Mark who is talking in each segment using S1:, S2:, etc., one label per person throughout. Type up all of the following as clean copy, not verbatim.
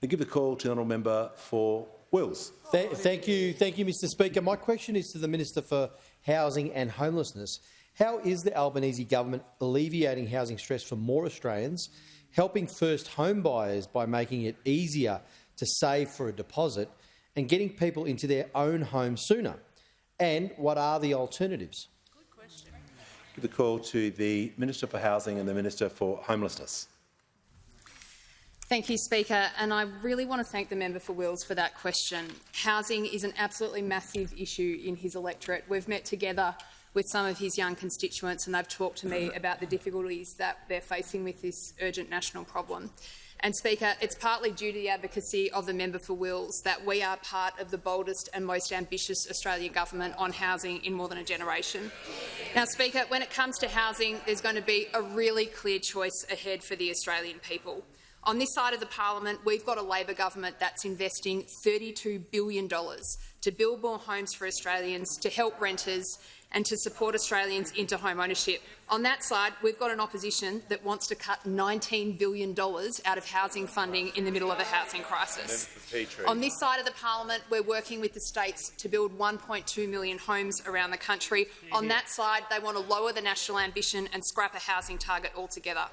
S1: I give the call to the honourable member for Wills.
S2: Thank you, Mr Speaker. My question is to the Minister for Housing and Homelessness. How is the Albanese government alleviating housing stress for more Australians, helping first home buyers by making it easier to save for a deposit and getting people into their own homes sooner? And what are the alternatives?
S3: Good question.
S1: Give the call to the Minister for Housing and the Minister for Homelessness.
S3: Thank you, Speaker, and I really want to thank the member for Wills for that question. Housing is an absolutely massive issue in his electorate. We've met together with some of his young constituents and they've talked to me about the difficulties that they're facing with this urgent national problem. And, Speaker, it's partly due to the advocacy of the member for Wills that we are part of the boldest and most ambitious Australian government on housing in more than a generation. Now, Speaker, when it comes to housing, there's going to be a really clear choice ahead for the Australian people. On this side of the parliament, we've got a Labor government that's investing $32 billion to build more homes for Australians, to help renters and to support Australians into home ownership. On that side, we've got an opposition that wants to cut $19 billion out of housing funding in the middle of a housing crisis. On this side of the parliament, we're working with the states to build 1.2 million homes around the country. On that side, they want to lower the national ambition and scrap a housing target altogether.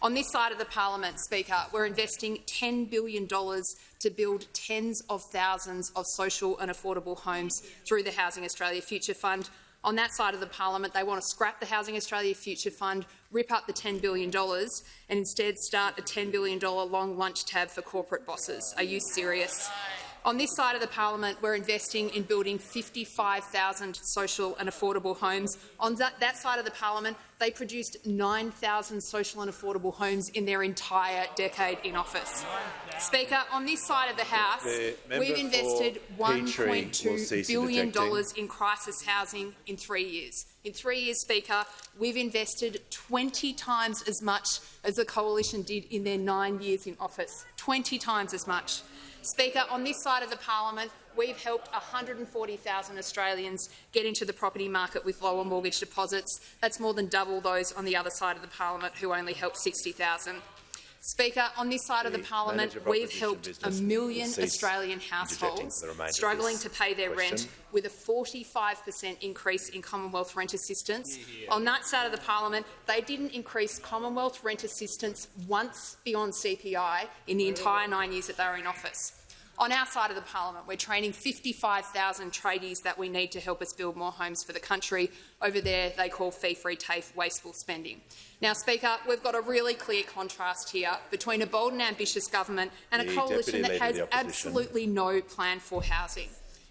S3: On this side of the parliament, Speaker, we're investing $10 billion to build tens of thousands of social and affordable homes through the Housing Australia Future Fund. On that side of the parliament, they want to scrap the Housing Australia Future Fund, rip up the $10 billion and instead start a $10 billion long lunch tab for corporate bosses. Are you serious? On this side of the parliament, we're investing in building 55,000 social and affordable homes. On that side of the parliament, they produced 9,000 social and affordable homes in their entire decade in office. Speaker, on this side of the House, we've invested $1.2 billion in crisis housing in 3 years. In 3 years, Speaker, we've invested 20 times as much as the Coalition did in their 9 years in office. 20 times as much. Speaker, on this side of the parliament, we've helped 140,000 Australians get into the property market with lower mortgage deposits. That's more than double those on the other side of the parliament who only helped 60,000. Speaker, on this side of the parliament, we've helped 1 million Australian households struggling to pay their rent with a 45% increase in Commonwealth rent assistance. On that side of the parliament, they didn't increase Commonwealth rent assistance once beyond CPI in the entire 9 years that they were in office. On our side of the parliament, we're training 55,000 tradies that we need to help us build more homes for the country. Over there, they call fee-free TAFE wasteful spending. Now, Speaker, we've got a really clear contrast here between a bold and ambitious government and a coalition that has absolutely no plan for housing.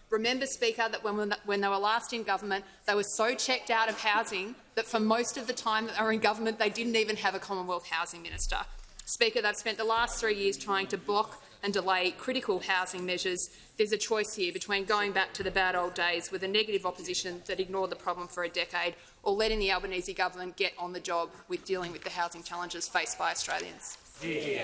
S3: Remember, Speaker, that when they were last in government, they were so checked out of housing that for most of the time that they were in government, they didn't even have a Commonwealth Housing Minister. Speaker, they've spent the last 3 years trying to block and delay critical housing measures. There's a choice here between going back to the bad old days with a negative opposition that ignored the problem for a decade or letting the Albanese government get on the job with dealing with the housing challenges faced by Australians.